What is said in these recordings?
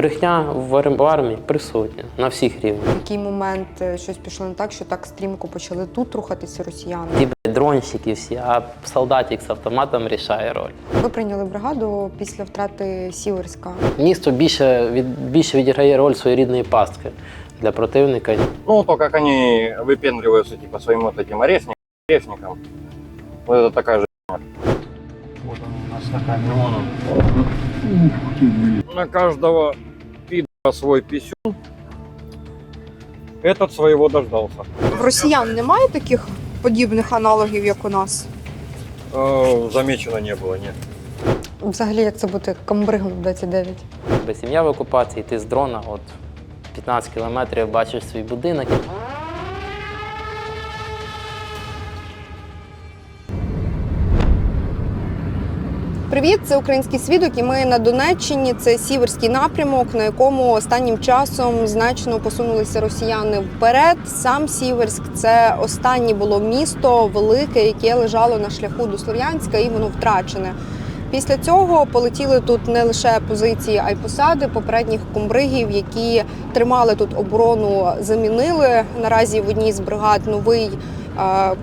Брехня в армії присутня на всіх рівнях. В який момент щось пішло не так, що так стрімко почали тут рухатися росіяни? Ті дронщики всі, а солдатик з автоматом рішає роль. Ви прийняли бригаду після втрати Сіверська. Місто більше відіграє роль своєрідної пастки для противника. Ну, то, как они выпендриваются, типа, своим вот этим орешником. Вот это такая же. Вот он у нас такая, вон он. На каждого пидора свой писюн. Этот своего дождался. В росіян немає таких подібних аналогів, як у нас? Замечено не было, нет. Взагалі, як це бути комбригом в 29? Без сім'я в окупації, ти з дрона, от 15 кілометрів бачиш свій будинок. Привіт, це «Український свідок» і ми на Донеччині. Це Сіверський напрямок, на якому останнім часом значно посунулися росіяни вперед. Сам Сіверськ – це останнє було місто велике, яке лежало на шляху до Слов'янська, і воно втрачене. Після цього полетіли тут не лише позиції, а й посади попередніх комбригів, які тримали тут оборону, замінили. Наразі в одній з бригад новий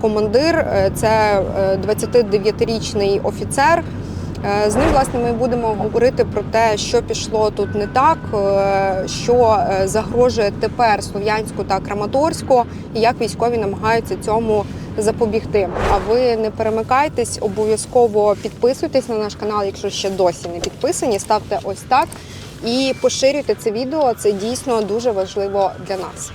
командир – це 29-річний офіцер. З ним, власне, ми будемо говорити про те, що пішло тут не так, що загрожує тепер Слов'янську та Краматорську, і як військові намагаються цьому запобігти. А ви не перемикайтесь, обов'язково підписуйтесь на наш канал, якщо ще досі не підписані, ставте ось так і поширюйте це відео, це дійсно дуже важливо для нас.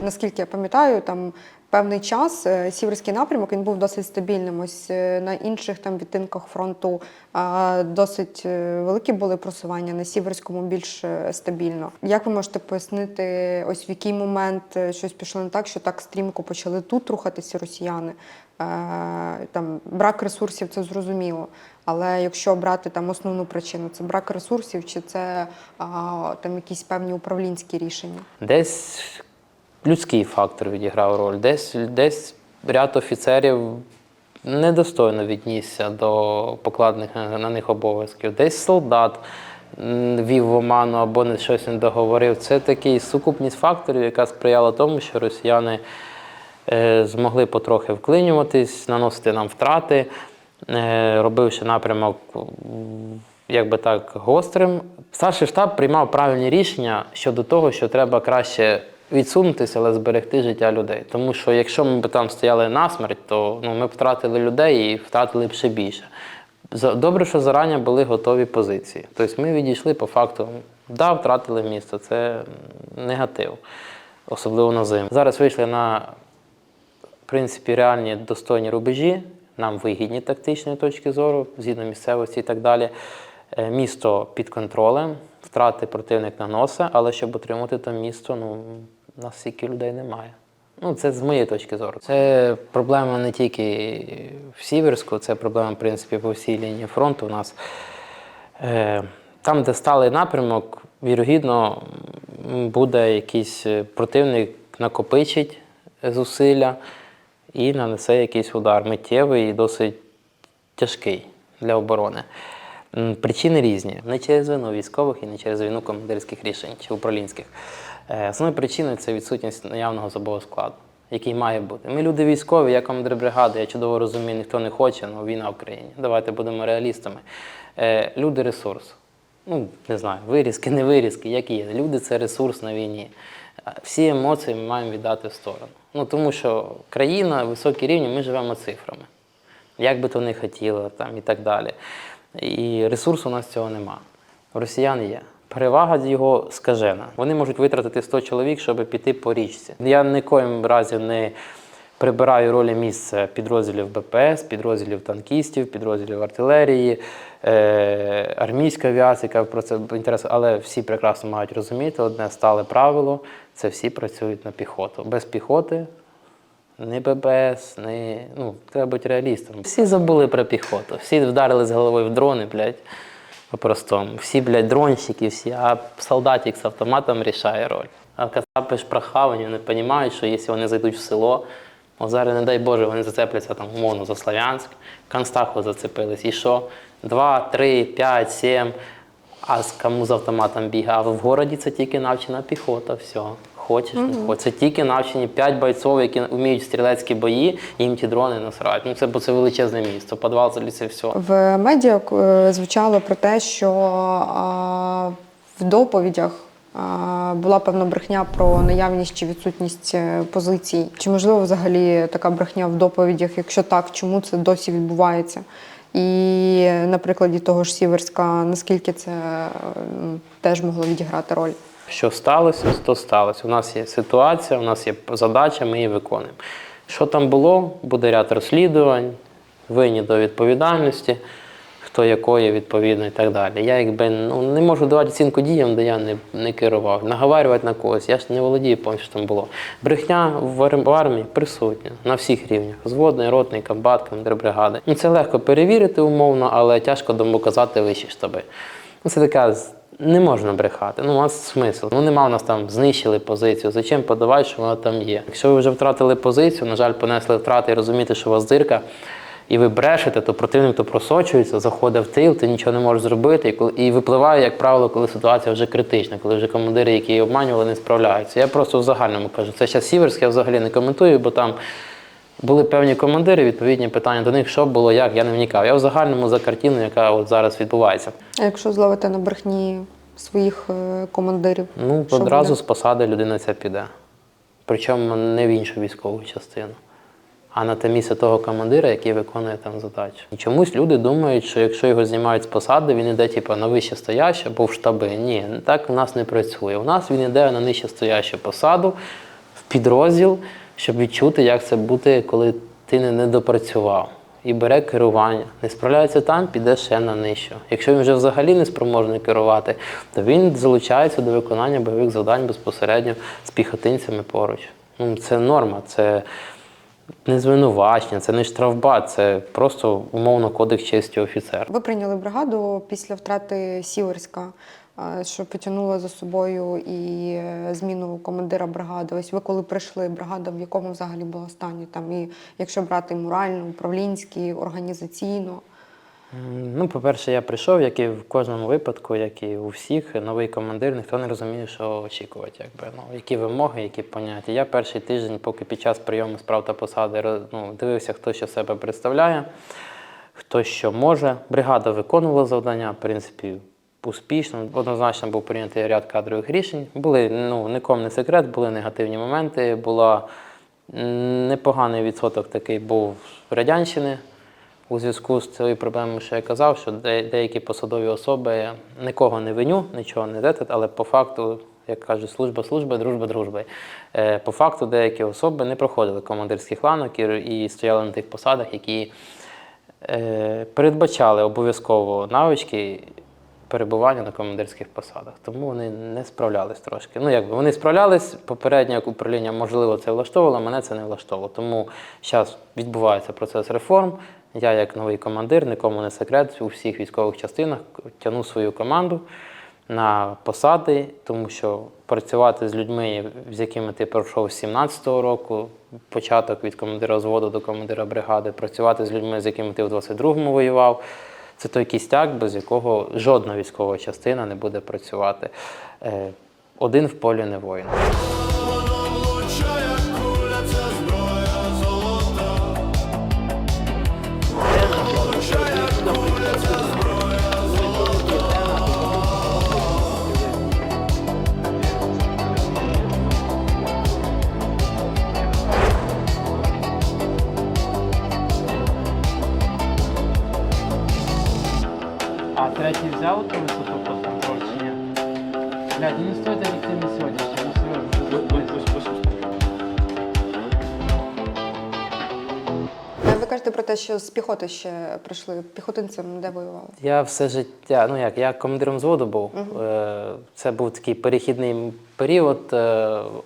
Наскільки я пам'ятаю, там певний час Сіверський напрямок він був досить стабільним. Ось на інших там відтинках фронту досить великі були просування, на Сіверському більш стабільно. Як ви можете пояснити, ось в який момент щось пішло не так, що так стрімко почали тут рухатися росіяни? Там брак ресурсів – це зрозуміло. Але якщо брати там основну причину, це брак ресурсів чи це там якісь певні управлінські рішення? Десь людський фактор відіграв роль. Десь ряд офіцерів недостойно віднісся до покладених на них обов'язків. Десь солдат вів в оману або щось не договорив. Це такий сукупність факторів, яка сприяла тому, що росіяни змогли потрохи вклинюватись, наносити нам втрати, робивши напрямок, як би так, гострим. Старший штаб приймав правильні рішення щодо того, що треба краще відсунутися, але зберегти життя людей. Тому що якщо ми б там стояли насмерть, то ми б втратили людей і втратили б ще більше. Добре, що зарані були готові позиції. Тобто ми відійшли по факту, да, втратили місто, це негатив, особливо на зиму. Зараз вийшли на, в принципі, реальні достойні рубежі, нам вигідні тактичної точки зору, згідно місцевості і так далі. Місто під контролем, втрати противник наносить, але щоб отримати там місто, у нас стільки людей немає. Це з моєї точки зору. Це проблема не тільки в Сіверську, це проблема, в принципі, по всій лінії фронту у нас. Там, де сталий напрямок, вірогідно, буде якийсь противник, накопичить зусилля і нанесе якийсь удар миттєвий і досить тяжкий для оборони. Причини різні. Не через вину військових і не через вину командирських рішень чи управлінських. Основною причиною це відсутність наявного особового складу, який має бути. Ми люди військові, я командир бригади, я чудово розумію, ніхто не хоче, але війна в країні. Давайте будемо реалістами. Люди – ресурс. Ну, не знаю, вирізки, не вирізки, як є. Люди – це ресурс на війні. Всі емоції ми маємо віддати в сторону. Ну, тому що країна, високі рівні, ми живемо цифрами. Як би то не хотіло, там, і так далі. І ресурсу у нас цього нема. У росіян є. Перевага його скажена. Вони можуть витратити 100 чоловік, щоб піти по річці. Я ні в коїм разі не прибираю ролі місця підрозділів БПС, підрозділів танкістів, підрозділів артилерії, армійська авіація, яка про це інтересує. Але всі прекрасно мають розуміти, одне стале правило – це всі працюють на піхоту. Без піхоти ні БПС, ні... Ну, треба бути реалістом. Всі забули про піхоту, всі вдарили з головою в дрони, блядь, по-простому. Всі, блядь, дронщики, всі, а солдатик з автоматом рішає роль. А кацапи ж прохавані, вони розуміють, що якщо вони зайдуть в село, от зараз, не дай Боже, вони зацепляться там, умовно, за Слов'янськ, Констаху зацепились, і що? 2, 3, 5, 7, а кому з автоматом бігає? А в городі це тільки навчена піхота, все. Хочеш, не хочеш. Це тільки навчені 5 бойців, які вміють стрілецькі бої, і їм ті дрони насрають. Ну, бо це величезне місто, підвал, заліз і все. В медіа звучало про те, що в доповідях була певна брехня про наявність чи відсутність позицій. Чи можливо взагалі така брехня в доповідях? Якщо так, чому це досі відбувається? І на прикладі того ж Сіверська, наскільки це теж могло відіграти роль? Що сталося, то сталося. У нас є ситуація, у нас є задача, ми її виконуємо. Що там було, буде ряд розслідувань, винні до відповідальності, хто якої відповідно і так далі. Я якби не можу давати оцінку діям, де я не керував. Наговарювати на когось, я ж не володію повністю, що там було. Брехня в армії присутня на всіх рівнях. Зводний, ротний, комбат, командир бригади. Це легко перевірити умовно, але тяжко доказати вищі штаби. Це така... Не можна брехати. У нас смисл. Нема у нас там знищили позицію. Зачем подавати, що вона там є? Якщо ви вже втратили позицію, на жаль, понесли втрати і розумієте, що у вас дирка, і ви брешете, то противник то просочується, заходить в тил, ти нічого не можеш зробити. І випливає, як правило, коли ситуація вже критична, коли вже командири, які її обманювали, не справляються. Я просто в загальному кажу. Це зараз Сіверськ, я взагалі не коментую, бо там були певні командири, відповідні питання до них, що було, як, я не вникав. Я в загальному за картину, яка от зараз відбувається. А якщо зловити на брехні своїх командирів? Одразу буде? з посади людина ця піде. Причому не в іншу військову частину, а на те місце того командира, який виконує там задачу. І чомусь люди думають, що якщо його знімають з посади, він йде на вище стояще або в штаби. Ні, так у нас не працює. У нас він йде на нижче стоящу посаду, в підрозділ, щоб відчути, як це бути, коли ти не допрацював. І бере керування. Не справляється там, піде ще на нижчу. Якщо він вже взагалі не спроможний керувати, то він залучається до виконання бойових завдань безпосередньо з піхотинцями поруч. Це норма, це не звинувачення, це не штрафбат, це просто умовно кодекс честі офіцера. Ви прийняли бригаду після втрати Сіверська, що потягнуло за собою і зміну командира бригади. Ось ви коли прийшли, бригада в якому взагалі була стані? Там, і якщо брати морально, управлінські, організаційно? По-перше, я прийшов, як і в кожному випадку, як і у всіх, новий командир, ніхто не розуміє, що очікувати. Які вимоги, які поняття. Я перший тиждень, поки під час прийому справ та посади дивився, хто що себе представляє, хто що може. Бригада виконувала завдання, в принципі, успішно. Однозначно був прийнятий ряд кадрових рішень. Були, нікому не секрет, були негативні моменти, була непоганий відсоток такий був Радянщини. У зв'язку з цією проблемою, що я казав, що деякі посадові особи, нікого не виню, нічого не дете, але по факту, як кажуть, служба службою, дружба дружбою. По факту деякі особи не проходили командирських ланок і стояли на тих посадах, які передбачали обов'язково навички перебування на командирських посадах. Тому вони не справлялись трошки. Вони справлялись, попереднє управління, можливо, це влаштовувало, мене це не влаштовувало. Тому зараз відбувається процес реформ. Я, як новий командир, нікому не секрет, у всіх військових частинах тягну свою команду на посади, тому що працювати з людьми, з якими ти пройшов з 17-го року, початок від командира взводу до командира бригади, працювати з людьми, з якими ти в 22-му воював, Це той кістяк, без якого жодна військова частина не буде працювати. Один в полі не воїн. А третій взяв ту висоту под контроль чи ні? Блядь, ну не стоїть об'єктивно сьогодні, ще не Ви кажете про те, що з піхоти ще прийшли піхотинцем, де воювали? Я все життя, ну як, я командиром взводу був. Це був такий перехідний період,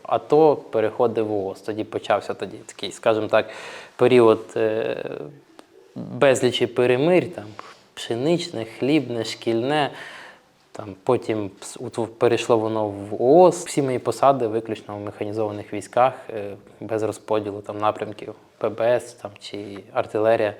АТО переходив в ООС. Тоді почався такий, скажімо так, період безлічі перемирь, там, пшеничне, хлібне, шкільне. Там, потім перейшло воно в ООС. Всі мої посади виключно в механізованих військах, без розподілу там, напрямків, ПБС там, чи артилерія.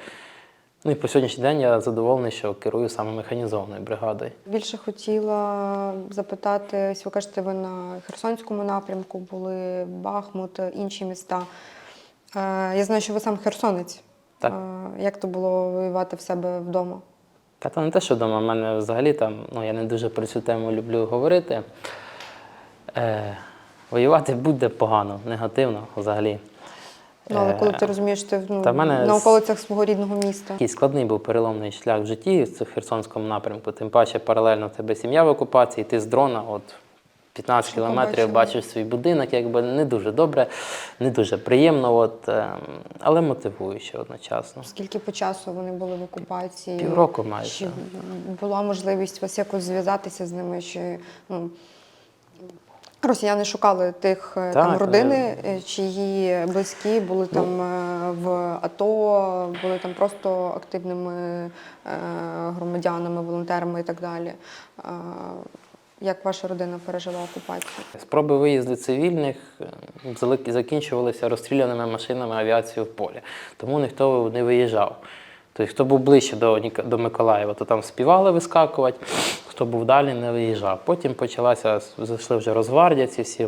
Ну і по сьогоднішній день я задоволений, що керую саме механізованою бригадою. Більше хотіла запитати, ось ви кажете, ви на Херсонському напрямку були, Бахмут, інші міста. Я знаю, що ви сам херсонець. Так. Як то було воювати в себе вдома? Та то не те, що вдома. У мене взагалі там, ну я не дуже про цю тему люблю говорити. Воювати буде погано, негативно взагалі. Ну, але коли ти розумієш, ти Та в мене на околицях свого рідного міста. Такий складний був переломний шлях в житті в Херсонському напрямку. Тим паче паралельно в тебе сім'я в окупації, ти з дрона от 15 кілометрів бачиш свій будинок, якби не дуже добре, не дуже приємно, от, але мотивуюче одночасно. Скільки по часу вони були в окупації? Півроку майже. Чи була можливість вас якось зв'язатися з ними? Чи росіяни шукали тих там родини, чиї близькі були там в АТО, були там просто активними громадянами, волонтерами і так далі. Як ваша родина пережила окупацію? Спроби виїзду цивільних закінчувалися розстріляними машинами авіації в полі. Тому ніхто не виїжджав. Тобто, хто був ближче до Миколаєва, то там співали вискакувати, хто був далі, не виїжджав. Потім зайшли вже Росгвардія, ці всі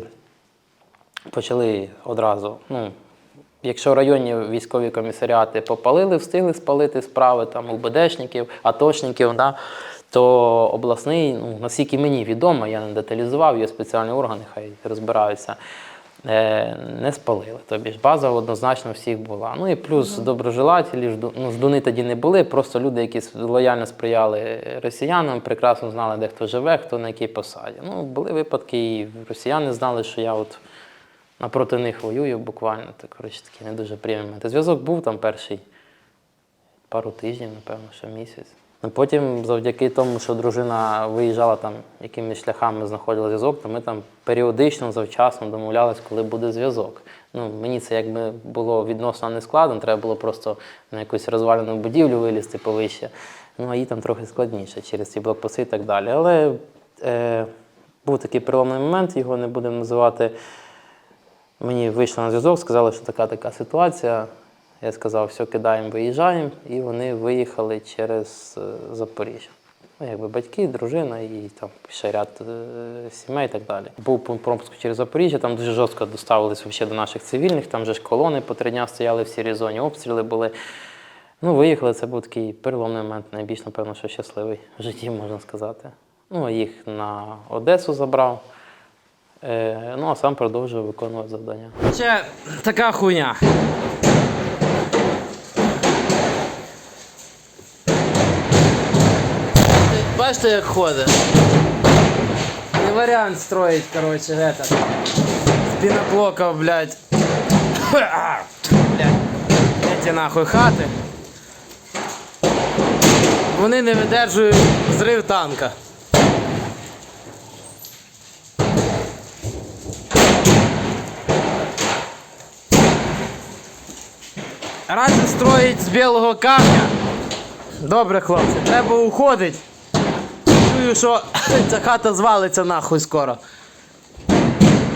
почали одразу. Ну, якщо районні військові комісаріати попалили, встигли спалити справи там УБДшників, АТОшників, да, то обласний, ну, наскільки мені відомо, я не деталізував, є спеціальні органи, хай розбираються, не спалили. Тобі ж база однозначно всіх була. Ну і плюс доброжелателі, ну, ждуни тоді не були, просто люди, які лояльно сприяли росіянам, прекрасно знали, де хто живе, хто на якій посаді. Ну, були випадки, і росіяни знали, що я от напроти них воюю буквально. Так, коротше, такий не дуже приємний момент. Зв'язок був там перший пару тижнів, напевно, що місяць. Потім, завдяки тому, що дружина виїжджала там, якимись шляхами знаходила зв'язок, то ми там періодично, завчасно домовлялись, коли буде зв'язок. Ну, мені це якби було відносно нескладно, треба було просто на якусь розвалену будівлю вилізти повище. Ну, а їй там трохи складніше через ці блокпости і так далі. Але був такий переломний момент, його не будемо називати. Мені вийшли на зв'язок, сказали, що така ситуація. Я сказав, все, кидаємо, виїжджаємо, і вони виїхали через Запоріжжя. Ну, якби батьки, дружина і там ще ряд сімей і так далі. Був пропуск через Запоріжжя, там дуже жорстко доставилися до наших цивільних, там же ж колони по 3 дні стояли в сірій зоні, обстріли були. Ну, виїхали, це був такий переломний момент, найбільш, напевно, що щасливий в житті, можна сказати. Ну, їх на Одесу забрав, ну, а сам продовжував виконувати завдання. Ще така хуйня. Бачите, як ходить? Не варіант строїть, короче, этот. З піноблоків, блядь. Блядь. Эти нахуй хати. Вони не видержують зрив танка. Раді строїть з білого камня. Добре, хлопці, треба уходити. Чую, що ця хата звалиться нахуй скоро.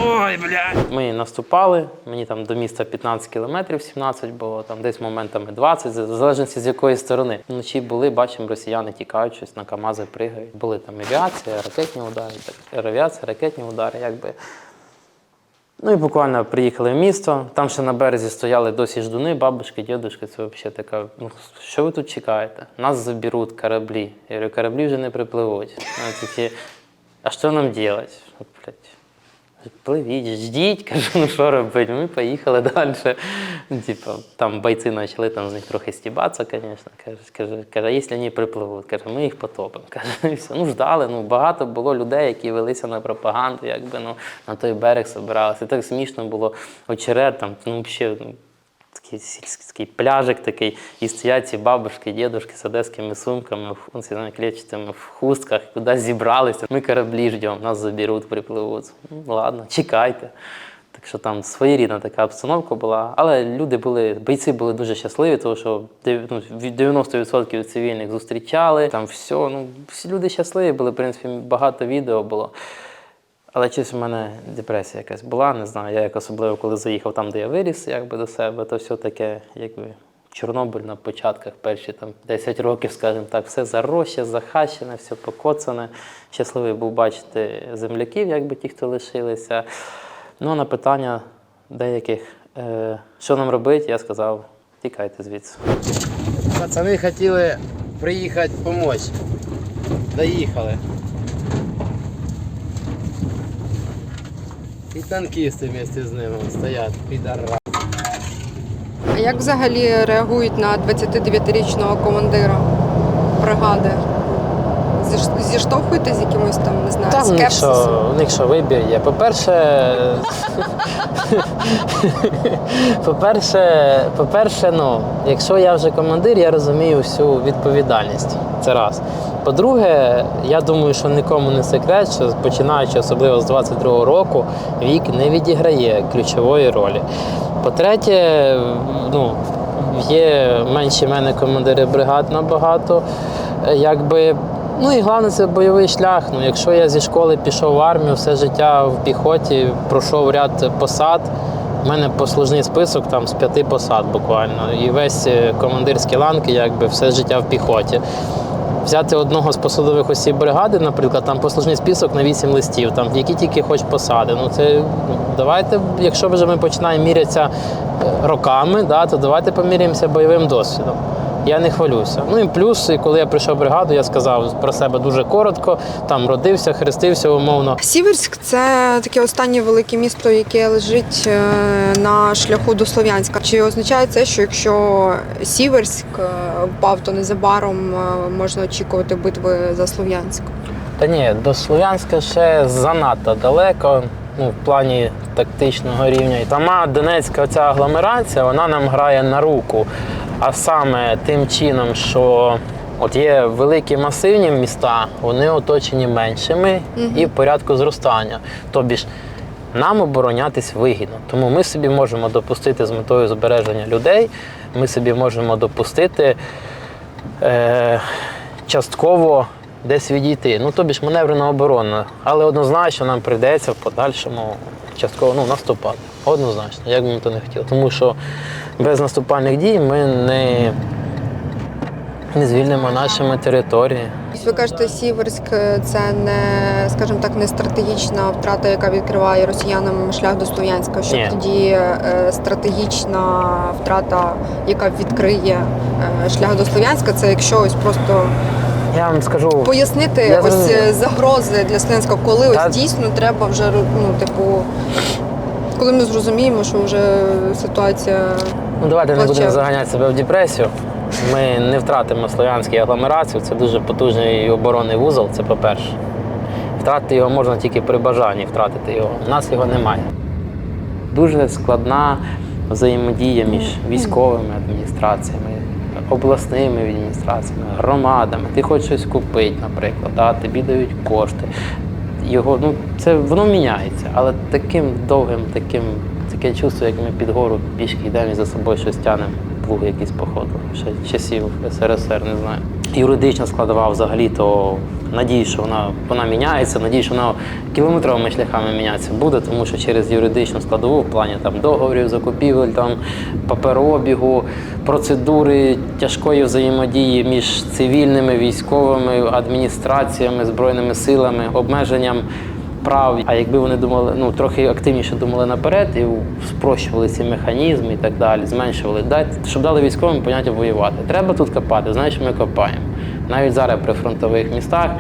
Ой, бля. Ми наступали, мені там до міста 15 кілометрів, 17 було, там десь моментами 20, в залежності з якої сторони. Вночі були, бачимо, росіяни тікають, щось на КАМАЗи пригають. Були там авіація, ракетні удари, авіація, ракетні удари, якби. Ну і буквально приїхали в місто, там ще на березі стояли досі ждуни, бабушки, дідушки, це взагалі така, ну що ви тут чекаєте? Нас заберуть кораблі. Я говорю, кораблі вже не припливуть. Вони такі, а що нам робити? Блядь. Пливіть, ждіть, кажу, ну що робити? Ми поїхали далі. Типу, там бойці почали там з них трохи стібатися, звісно. Каже, а якщо вони припливуть? Каже, ми їх потопимо. Каже, і все. Ну ждали, ну багато було людей, які велися на пропаганду, якби, ну, на той берег збиралися. Так смішно було. Очерет, там, ну взагалі, ну, такий пляжик такий, і стоять ці бабушки, дідушки з одеськими сумками, клетчатими в хустках, кудись зібралися. Ми кораблі ждемо, нас заберуть, припливуть. Ну ладно, чекайте. Так що там своєрідна така обстановка була, але люди були, бойці були дуже щасливі, тому що 90% цивільних зустрічали, там все, ну, всі люди щасливі були, в принципі, багато відео було. Але щось у мене депресія якась була, не знаю, я як особливо, коли заїхав там, де я виріс, якби до себе, то все таке, якби Чорнобиль на початках, перші там 10 років, скажімо так, все заросше, захащене, все покоцане. Щасливий був бачити земляків, якби ті, хто лишилися. Ну, на питання деяких, що нам робити, я сказав, тікайте звідси. Пацани хотіли приїхати допомогти. Доїхали. І танкісти вместе з ними стоять, підарра. А як взагалі реагують на 29-річного командира бригади? Зіштовхуєте з якимось там, не знаю, Там скепсисом? у них що вибір є. По-перше, ну, якщо я вже командир, я розумію всю відповідальність. Це раз. По-друге, я думаю, що нікому не секрет, що починаючи особливо з 22-го року, вік не відіграє ключової ролі. По-третє, ну, є менші мене командири бригад набагато, якби. Ну і головне, це бойовий шлях. Ну, якщо я зі школи пішов в армію, все життя в піхоті, пройшов ряд посад, в мене послужний список там з 5 посад буквально. І весь командирські ланки, якби все життя в піхоті. Взяти одного з посадових осіб бригади, наприклад, там послужний список на 8 листів, там які тільки хоч посади. Ну це давайте, якщо вже ми починаємо мірятися роками, да, то давайте поміряємося бойовим досвідом. Я не хвалюся. Ну і плюс, коли я прийшов в бригаду, я сказав про себе дуже коротко, там родився, хрестився умовно. Сіверськ – це таке останнє велике місто, яке лежить на шляху до Слов'янська. Чи означає це, що якщо Сіверськ впав, то незабаром можна очікувати битви за Слов'янськ? Та ні, до Слов'янська ще занадто далеко, ну, в плані тактичного рівня. І сама Донецька ця агломерація, вона нам грає на руку. А саме тим чином, що от є великі масивні міста, вони оточені меншими і в порядку зростання. Тобі ж нам оборонятись вигідно. Тому ми собі можемо допустити з метою збереження людей, ми собі можемо допустити частково десь відійти. Ну, тобі ж маневрена оборона. Але однозначно нам прийдеться в подальшому частково наступати. Однозначно, як би ми то не хотіли. Тому що без наступальних дій ми не звільнимо наші території. Ви кажете, Сіверськ – це не, скажімо так, не стратегічна втрата, яка відкриває росіянам шлях до Слов'янська. Що Ні. тоді стратегічна втрата, яка відкриє шлях до Слов'янська, це якщо ось просто Я вам скажу, пояснити Я ось зрозумів. загрози для Слов'янська, коли ось дійсно треба вже, коли ми зрозуміємо, що вже ситуація давайте не будемо плачевна. заганяти себе в депресію. Ми не втратимо Слов'янський агломерацію, це дуже потужний оборонний вузол, це по-перше. Втратити його можна тільки при бажанні втратити його. У нас його немає. Дуже складна взаємодія між військовими адміністраціями, обласними адміністраціями, громадами. Ти хочеш щось купити, наприклад, да? Тобі дають кошти. Воно міняється, але таким довгим, таке чувство, як ми під гору пішки йдемо і за собою щось тягнемо, плуги якісь походу, ще часів СРСР, не знаю. Юридична складова взагалі, то надію, що вона міняється, надію, що вона кілометровими шляхами мінятися буде, тому що через юридичну складову в плані там договорів, закупівель, там паперообігу, процедури тяжкої взаємодії між цивільними, військовими, адміністраціями, збройними силами, обмеженням прав. А якби вони думали, трохи активніше думали наперед і спрощували ці механізми і так далі, зменшували, щоб дали військовим поняття воювати. Треба тут копати, знаєш, ми копаємо. Навіть зараз при фронтових містах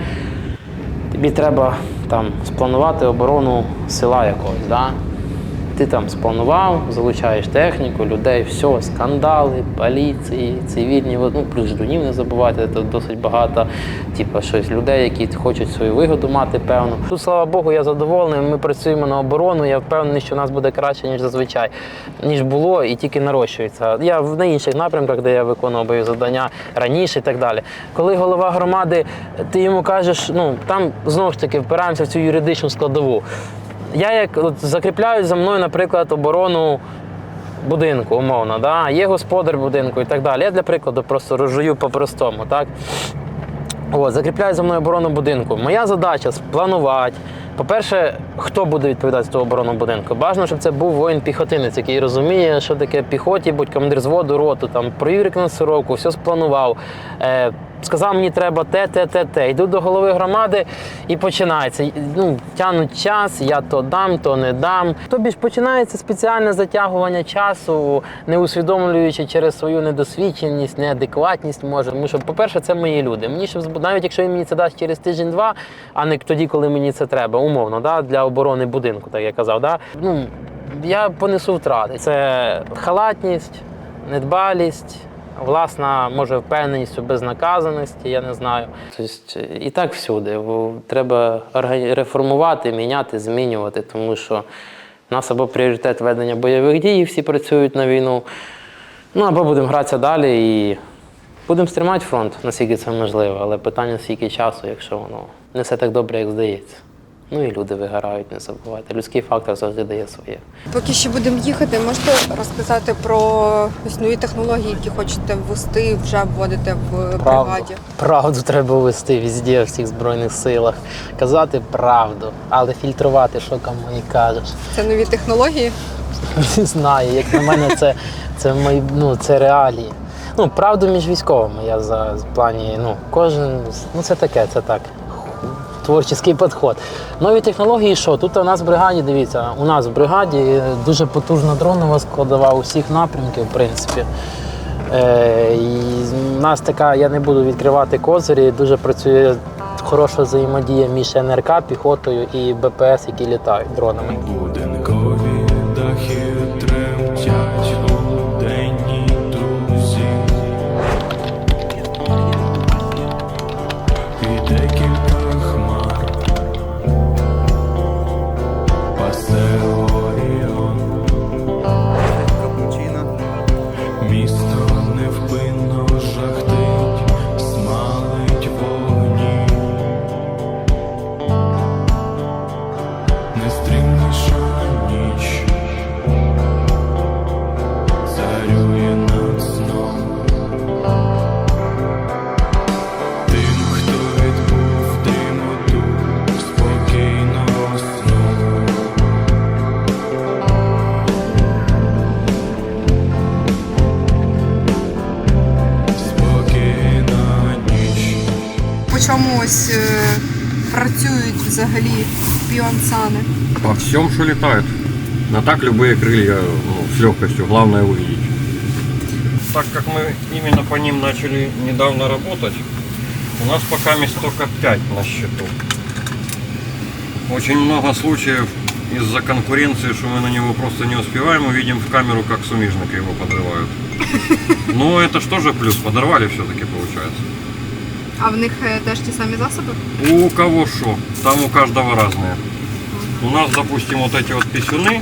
тобі треба там спланувати оборону села якогось. Да? Ти там спланував, залучаєш техніку, людей, все, скандали, поліції, цивільні, плюс ждунів не забувайте, це досить багато, щось людей, які хочуть свою вигоду мати, певно. Тут, слава Богу, я задоволений, ми працюємо на оборону, я впевнений, що у нас буде краще, ніж зазвичай, ніж було і тільки нарощується. Я на інших напрямках, де я виконував бойові завдання раніше і так далі. Коли голова громади, ти йому кажеш, там знову ж таки впираємося в цю юридичну складову. Я закріпляю за мною, наприклад, оборону будинку, умовно, да? Є господар будинку і так далі. Я для прикладу просто розжую по-простому, так? Закріпляю за мною оборону будинку. Моя задача спланувати. По-перше, хто буде відповідати за ту оборону будинку? Бажано, щоб це був воїн-піхотинець, який розуміє, що таке піхоті, будь командир зводу, роту, там, провів рекогносцировку, все спланував. Сказав, мені треба те. Йду до голови громади і починається. Тягнуть час, я то дам, то не дам. Тобі ж починається спеціальне затягування часу, не усвідомлюючи через свою недосвідченість, неадекватність може. Тому що, по-перше, це мої люди. Мені, навіть якщо він мені це дасть через тиждень-два, а не тоді, коли мені це треба, умовно, да, для оборони будинку, так я казав, да, я понесу втрати. Це халатність, недбалість, власна, може, впевненість у безнаказаності, я не знаю. Тобто, і так всюди. Треба реформувати, міняти, змінювати, тому що в нас або пріоритет ведення бойових дій, всі працюють на війну, або будемо гратися далі і будемо стримати фронт, наскільки це можливо, але питання скільки часу, якщо воно не все так добре, як здається. І люди вигорають, не забувайте. Людський фактор завжди дає своє. Поки ще будемо їхати, можете розказати про нові технології, які хочете ввести, вже вводите в бригаді? Правду треба ввести везде, в всіх Збройних силах. Казати правду, але фільтрувати, що кому і кажеш. Це нові технології? Не знаю, як на мене, це реалії. Правду між військовими, я в плані, кожен, це таке, це так. Творчий підход. Нові технології, що? Тут у нас в бригаді, дивіться, у нас в бригаді дуже потужна дронова складова усіх напрямків, в принципі. І у нас така, я не буду відкривати козирі, дуже працює хороша взаємодія між НРК, піхотою і БПС, які літають дронами. Будинкові дахи тремтять у денні дузі. І декілька хмар пасе Оріон. Місто невпинно жахтить, смалить вогні. Нестримніша ніч царює над сном. Тим, хто відбув дрімоту спокійного сну. Спокійна ніч. По чому працюють взагалі піонсани? По всем, что летает. А так любые крылья с легкостью, главное увидеть. Так как мы именно по ним начали недавно работать, у нас пока только 5 на счету. Очень много случаев из-за конкуренции, что мы на него просто не успеваем, мы видим в камеру, как сумижники его подрывают. Но это что же плюс, подорвали все-таки получается. А в них теж ті самі засоби? У кого что, там у каждого разные. У нас, допустим, вот эти вот писюны,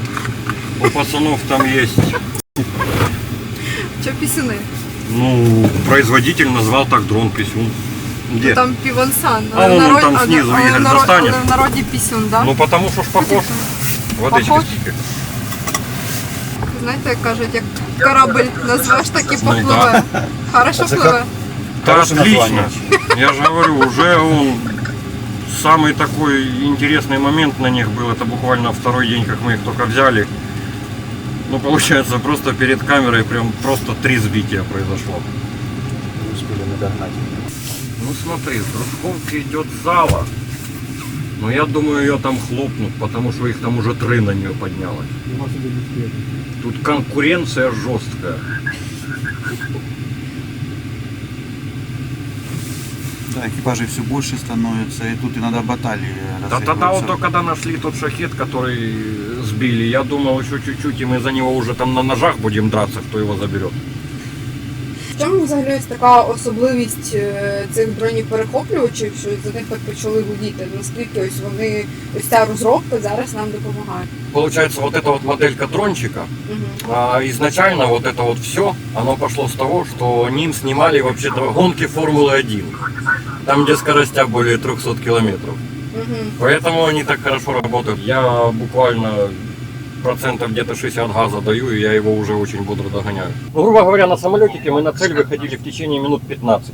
у пацанов там есть, Що пісюни? производитель назвал так дрон писюн. Где? Там півонсан. А вон там снизу, Игорь, достанет. В народі пісюн, так? Ну потому что ж похож. Водички Похож? стільки. Знаєте, як кажуть, як корабль назвеш, так і Ну, попливе. Хорошо пливе? Это Хорошее отлично. название. Я же говорю, уже он самый такой интересный момент на них был. Это буквально второй день, как мы их только взяли. Ну, получается, просто перед камерой прям просто 3 сбития произошло. Не успели мы догнать. Ну смотри, с дружковки идет зала. Но я думаю, ее там хлопнут, потому что их там уже 3 на нее поднялось. Тут конкуренция жесткая. Да, экипажей все больше становится, и тут иногда баталии Да тогда вот разыгрываются. только когда нашли тот шахет, который сбили, я думал еще чуть-чуть, и мы за него уже там на ножах будем драться, кто его заберет. В чому взагалі ось така особливість цих дронів-перехоплювачів, що за них так почали гудіти? Наскільки ось вони, ось ця розробка зараз нам допомагає? Получается, вот эта вот моделька дрончика, изначально вот это вот все, оно пошло с того, что ним снимали вообще-то гонки Формулы-1, там где скоростя более 300 километров. Поэтому они так хорошо работают. Я буквально процентов где-то 60 газа даю, и я его уже очень бодро догоняю. Ну, грубо говоря, на самолетике мы на цель выходили в течение минут 15.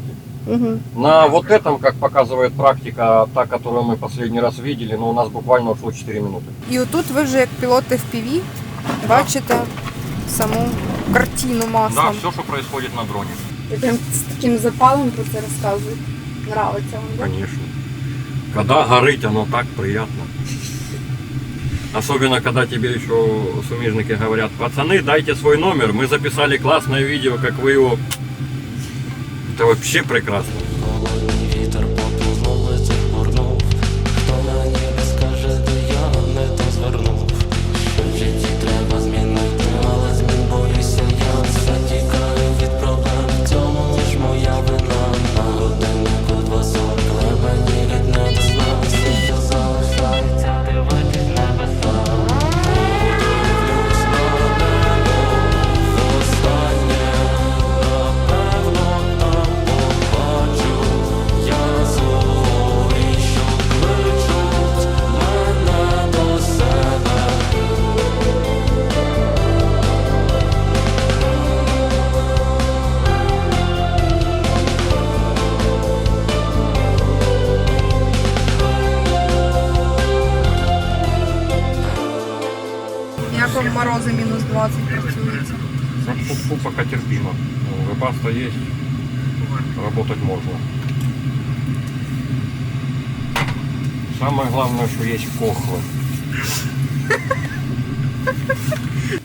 На вот этом, как показывает практика, та, которую мы последний раз видели, ну, у нас буквально ушло 4 минуты. І отут ви вже як пілоти FPV бачите саму картину Да, маслом. все, что происходит на дроне. Ви прям з таким запалом про це розказують. Нравиться вам, да? Конечно. Когда горыть, оно так приятно. Особенно, когда тебе еще сумежники говорят: пацаны, дайте свой номер, мы записали классное видео, как вы его... Это вообще прекрасно. Холодний вітер попів вулиці бурнув. Хто на небі скаже, де я не то звернув. Що в житті треба змінити, але змін боюся я. Все тікаю від проблем, в цьому лиш моя вина. На годиннику 2:40, але мені геть не до сна. Все, що залишається, дивитись небеса. Дивлюсь на небо, востаннє, напевно, там побачу я зорі, що кличуть мене до себе. Як вам морози мінус 20 працюється? Фу, пока терпимо. Вебаста есть, работать можно. Самое главное, что есть кохвы.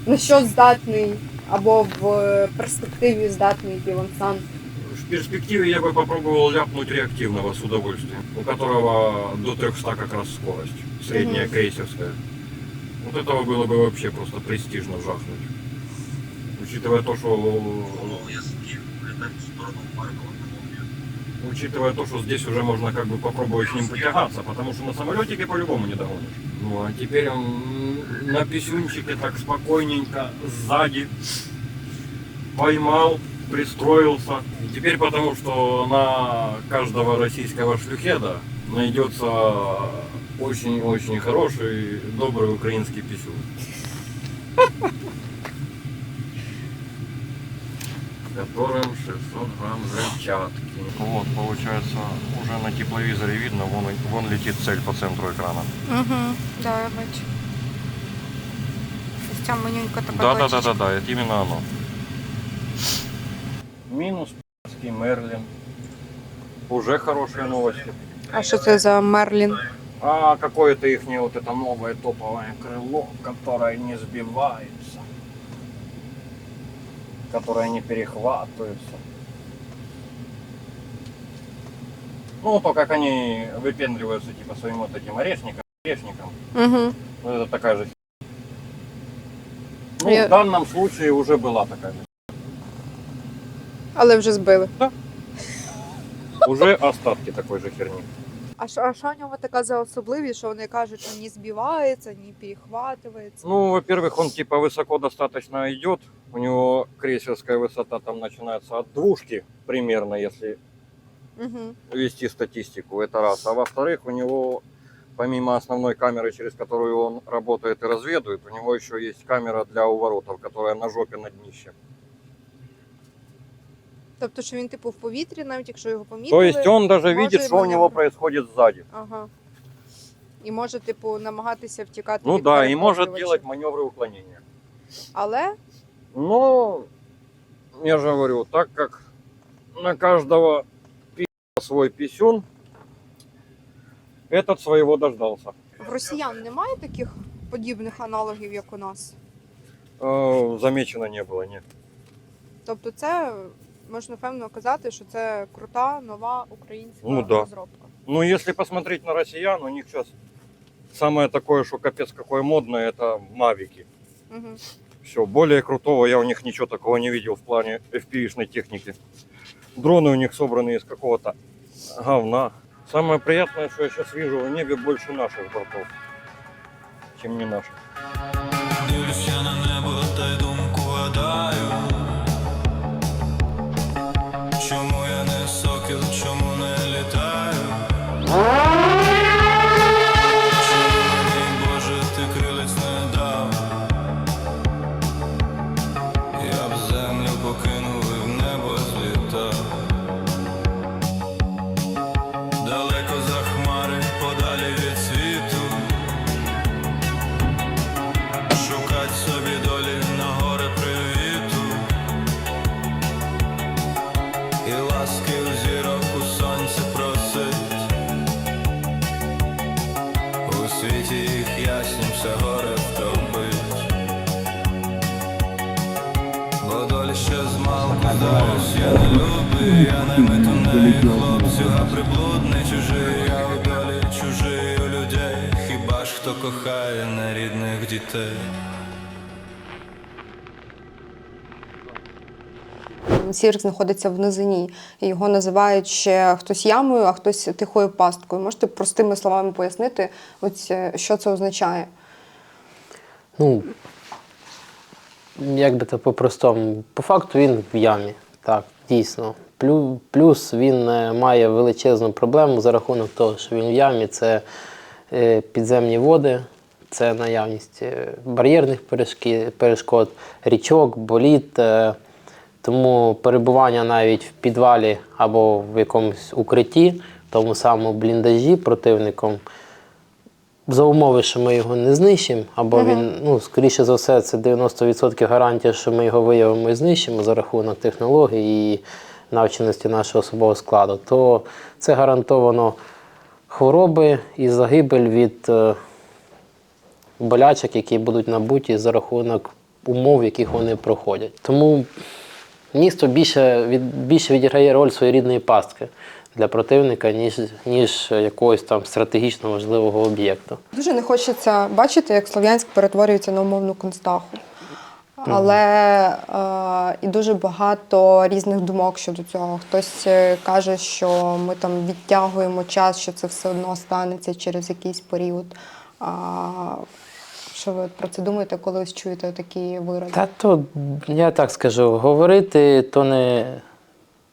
На що здатний або в перспективі здатний Вілансан? В перспективе я бы попробовал ляпнуть реактивного с удовольствием, у которого до 300 как раз скорость, средняя крейсерская. Вот этого было бы вообще просто престижно жахнуть. Учитывая то, что здесь уже можно как бы попробовать с ним потягаться, потому что на самолетике по-любому не догонишь. Ну а теперь он на писюнчике так спокойненько сзади поймал, пристроился. И теперь потому что на каждого российского шлюхеда найдется очень-очень хороший, добрый украинский писюн. Которым 600 грамм взрывчатки. Вот, получается, уже на тепловизоре видно, вон летит цель по центру экрана. Угу, да, я бачу. Ось ця менюнька така точечка. Да, это именно оно. Минус п***ский Мерлин. Уже хорошие новости. А що це за Мерлін? А какое-то их вот это новое топовое крыло, которое не сбивается, которое не перехватывается. Ну, то, как они выпендриваются типа своим вот этим орешником, Угу. ну, это такая же. Ну, Я- в данном случае уже была такая же. Але вже збили. Уже остатки такой же херни. А що у нього така за особливість, що вони кажуть, що не збивається, не перехватується? Ну, во-первых, он типа высоко достаточно идет. У него крейсерская высота там начинается от двушки примерно, если Угу. вести статистику, это раз. А во-вторых, у него помимо основной камеры, через которую он работает и разведывает, у него еще есть камера для уворотов, которая на жопе на днище. Тобто, що він типу в повітрі, навіть якщо його То помітили. есть он даже может видит, что у маневр- него происходит сзади. Ага. І може, типу, намагатися втікати Ну від да, и может перехоплювачів. делать маневры уклонения. Але Но, я же говорю, так как на каждого свой писюн, этот своего дождался. в росіян немає таких подібних аналогів, як у нас. Замечено не было, нет. Тобто це можна певно казати, що це крута, нова українська Ну да. розробка. Ну, если посмотреть на россиян, у них сейчас самое такое, что капец какое модное, это мавики. Угу. Все, более крутого я у них ничего такого не видел в плане FPV-шной техники. Дроны у них собраны из какого-то говна. Самое приятное, что я сейчас вижу в небе, больше наших бортов, чем не наших. Дивлюся на небо та й думку гадаю. Чому я не сокіл, чому не літаю? Чому мені, Боже, ти крилець не дав? Я б землю покинув і в небо злітав. Далеко за хмари, подалі від світу. Шукать собі долі на горе привіту. І ласки у зірок у сонці просить. У світі їх яснім все горе втопить. Бо долі ще змалку здаюсь, я не любий, я не метуний хлопцю, а приблудний чужий, я у долі чужий у людей. Хіба ж хто кохає нерідних дітей? Сіверськ знаходиться в низині, і його називають ще хтось ямою, а хтось тихою пасткою. Можете простими словами пояснити, ось, що це означає? Ну, як би то по-простому. По факту він в ямі. Так, дійсно. Плюс він має величезну проблему за рахунок того, що він в ямі. Це підземні води, це наявність бар'єрних перешкод, річок, боліт. Тому перебування навіть в підвалі або в якомусь укритті, тому самому бліндажі противником, за умови, що ми його не знищимо, або він, ну, скоріше за все, це 90% гарантія, що ми його виявимо і знищимо за рахунок технологій і навченості нашого особового складу, то це гарантовано хвороби і загибель від болячок, які будуть набуті за рахунок умов, в яких вони проходять. Тому місто більше відіграє роль своєрідної пастки для противника, ніж якогось там стратегічно важливого об'єкту. Дуже не хочеться бачити, як Слов'янськ перетворюється на умовну Констаху. Але і дуже багато різних думок щодо цього. Хтось каже, що ми там відтягуємо час, що це все одно станеться через якийсь період. Що ви про це думаєте, коли ось чуєте такі вирази? Та то, я так скажу, говорити, то не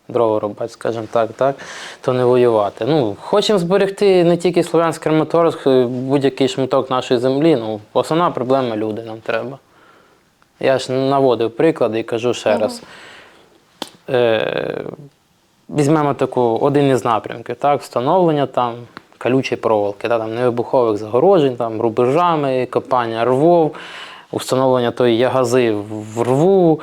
дрова рубати, скажімо так, то не воювати. Ну, хочемо зберегти не тільки Слов'янськ, Краматорськ, будь-який шматок нашої землі, ну, основна проблема – люди нам треба. Я ж наводив приклади і кажу ще раз. Візьмемо один із напрямків, так, встановлення там колючої проволоки, там, невибухових загороджень, там, рубежами, копання рвов, встановлення тої ягази в рву.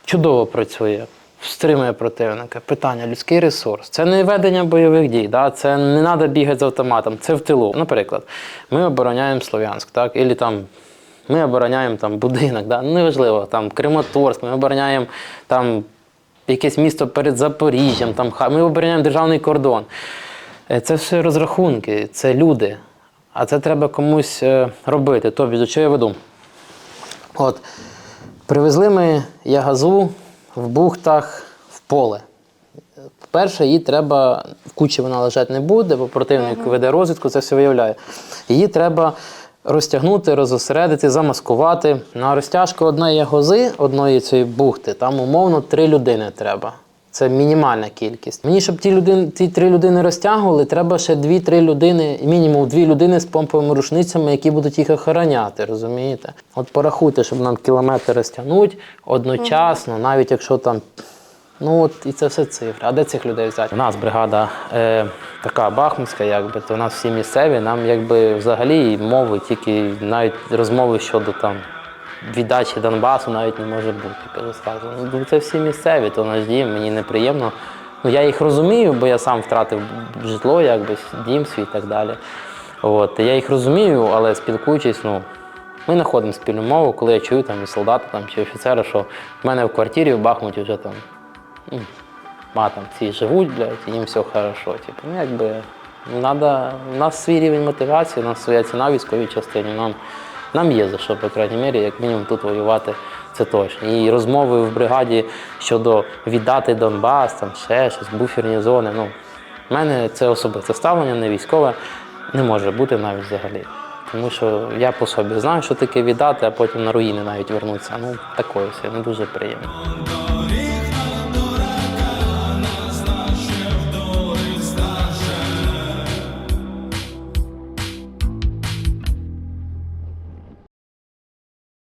Чудово працює, стримує противника. Питання – людський ресурс. Це не ведення бойових дій, да? Це не треба бігати з автоматом, це в тилу. Наприклад, ми обороняємо Слов'янськ, так, або там ми обороняємо там будинок, да? Неважливо, там Краматорськ, ми обороняємо там якесь місто перед Запоріжжям, там, ми обороняємо державний кордон. Це все розрахунки, це люди, а це треба комусь робити. Тобі, до чого я веду? От, привезли ми ягазу в бухтах в поле. Перше, її треба, в кучі вона лежати не буде, бо противник веде розвідку, це все виявляє. Її треба розтягнути, розосередити, замаскувати. На розтяжку одної ягози, одної цієї бухти, там умовно 3 людини треба. Це мінімальна кількість. Мені, щоб ті 3 людини розтягували, треба ще 2-3 людини, мінімум 2 людини з помповими рушницями, які будуть їх охороняти, розумієте? От порахуйте, щоб нам кілометр розтягнути одночасно, навіть якщо там Ну от і це все цифри. А де цих людей взяти? У нас бригада така бахмутська, якби, то у нас всі місцеві, нам якби взагалі мови, тільки навіть розмови щодо там віддачі Донбасу навіть не може бути, кажу зразу. Ну, це всі місцеві, то наш дім, мені неприємно. Ну, я їх розумію, бо я сам втратив житло, якби, дім свій і так далі. От, я їх розумію, але спілкуючись, ну, ми знаходимо спільну мову, коли я чую там, і солдата там, чи офіцера, що в мене в квартирі в Бахмуті вже там, там ці живуть, блядь, і їм все хорошо. Типу, ну, якби, у нас свій рівень мотивації, у нас своя ціна в військовій частині. Нам є за що, по крайній мірі, як мінімум тут воювати, це точно. І розмови в бригаді щодо віддати Донбас, там ще щось, буферні зони. Ну, в мене це особисте ставлення, не військове, не може бути навіть взагалі. Тому що я по собі знаю, що таке віддати, а потім на руїни навіть вернутися. Ну, такое все, не дуже приємно.